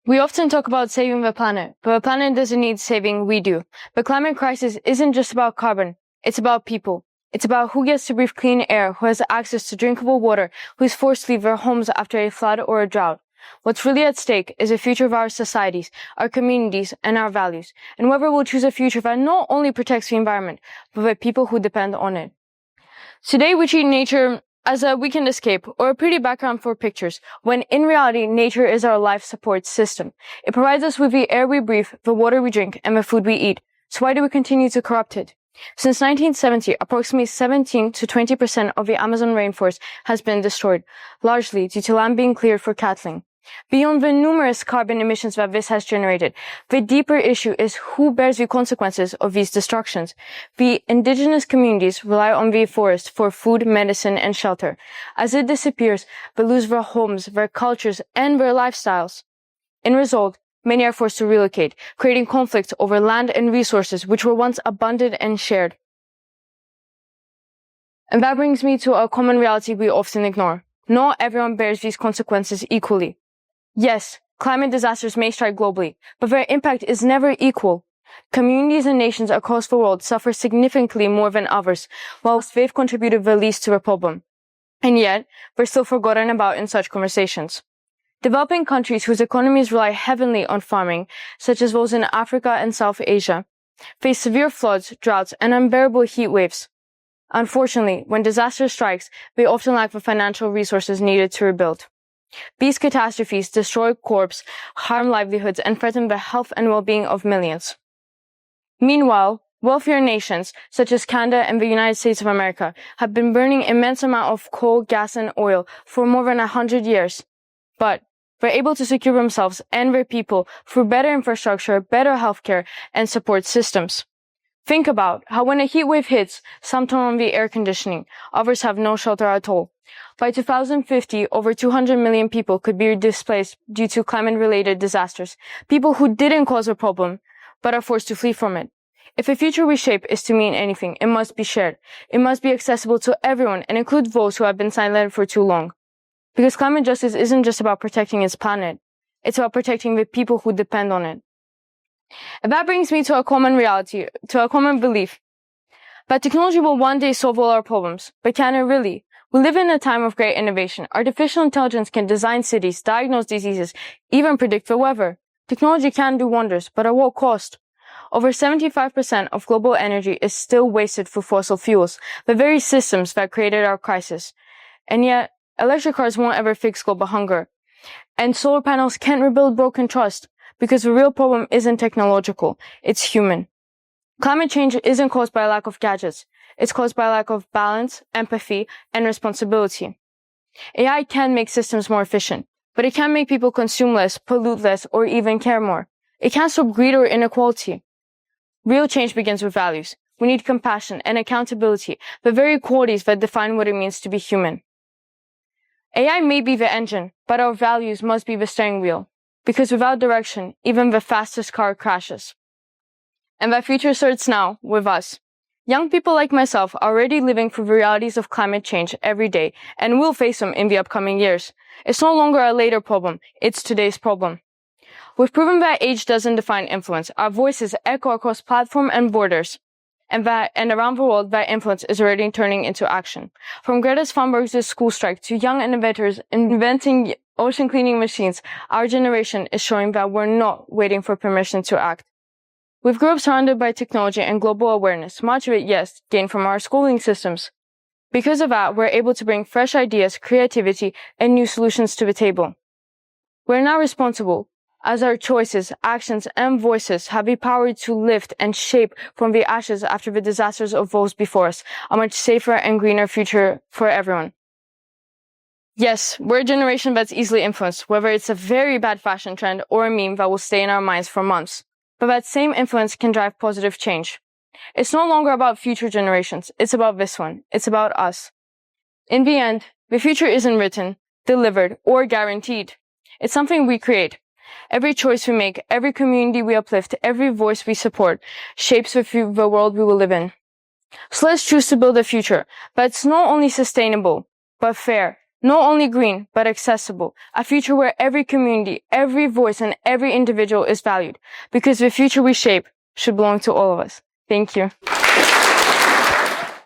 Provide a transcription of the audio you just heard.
We often talk about saving the planet, but the planet doesn't need saving, we do. The climate crisis isn't just about carbon, it's about people. It's about who gets to breathe clean air, who has access to drinkable water, who is forced to leave their homes after a flood or a drought. What's really at stake is the future of our societies, our communities, and our values, and whether we'll choose a future that not only protects the environment, but the people who depend on it. Today we treat nature as a weekend escape or a pretty background for pictures, when in reality, nature is our life support system. It provides us with the air we breathe, the water we drink, and the food we eat. So why do we continue to corrupt it? Since 1970, approximately 17 to 20% of the Amazon rainforest has been destroyed, largely due to land being cleared for cattling. Beyond the numerous carbon emissions that this has generated, the deeper issue is who bears the consequences of these destructions. The indigenous communities rely on the forest for food, medicine, and shelter. As it disappears, they lose their homes, their cultures, and their lifestyles. In result, many are forced to relocate, creating conflict over land and resources which were once abundant and shared. And that brings me to a common reality we often ignore. Not everyone bears these consequences equally. Yes, climate disasters may strike globally, but their impact is never equal. Communities and nations across the world suffer significantly more than others, whilst they've contributed the least to the problem. And yet, they're still forgotten about in such conversations. Developing countries whose economies rely heavily on farming, such as those in Africa and South Asia, face severe floods, droughts, and unbearable heat waves. Unfortunately, when disaster strikes, they often lack the financial resources needed to rebuild. These catastrophes destroy crops, harm livelihoods, and threaten the health and well-being of millions. Meanwhile, wealthier nations, such as Canada and the United States of America, have been burning immense amounts of coal, gas, and oil for more than 100 years. But they're able to secure themselves and their people through better infrastructure, better healthcare, and support systems. Think about how when a heat wave hits, some turn on the air conditioning, others have no shelter at all. By 2050, over 200 million people could be displaced due to climate-related disasters, people who didn't cause the problem, but are forced to flee from it. If the future we shape is to mean anything, it must be shared. It must be accessible to everyone and include those who have been silent for too long. Because climate justice isn't just about protecting its planet, it's about protecting the people who depend on it. And that brings me to a common reality, to a common belief, that technology will one day solve all our problems. But can it really? We live in a time of great innovation. Artificial intelligence can design cities, diagnose diseases, even predict the weather. Technology can do wonders, but at what cost? Over 75% of global energy is still wasted for fossil fuels, the very systems that created our crisis. And yet, electric cars won't ever fix global hunger. And solar panels can't rebuild broken trust, because the real problem isn't technological, it's human. Climate change isn't caused by a lack of gadgets. It's caused by a lack of balance, empathy, and responsibility. AI can make systems more efficient, but it can't make people consume less, pollute less, or even care more. It can't stop greed or inequality. Real change begins with values. We need compassion and accountability, the very qualities that define what it means to be human. AI may be the engine, but our values must be the steering wheel. Because without direction, even the fastest car crashes. And that future starts now, with us. Young people like myself are already living through the realities of climate change every day, and will face them in the upcoming years. It's no longer a later problem, it's today's problem. We've proven that age doesn't define influence. Our voices echo across platforms and borders. And around the world, that influence is already turning into action. From Greta Thunberg's school strike to young innovators inventing ocean cleaning machines, our generation is showing that we're not waiting for permission to act. We've grown up surrounded by technology and global awareness, much of it, yes, gained from our schooling systems. Because of that, we're able to bring fresh ideas, creativity, and new solutions to the table. We're now responsible, as our choices, actions, and voices have the power to lift and shape from the ashes after the disasters of those before us, a much safer and greener future for everyone. Yes, we're a generation that's easily influenced, whether it's a very bad fashion trend or a meme that will stay in our minds for months. But that same influence can drive positive change. It's no longer about future generations, it's about this one. It's about us. In the end, the future isn't written, delivered, or guaranteed. It's something we create. Every choice we make, every community we uplift, every voice we support, shapes the world we will live in. So let's choose to build a future that's not only sustainable, but fair, Not only green, but accessible. A future where every community, every voice, and every individual is valued. Because the future we shape should belong to all of us. Thank you.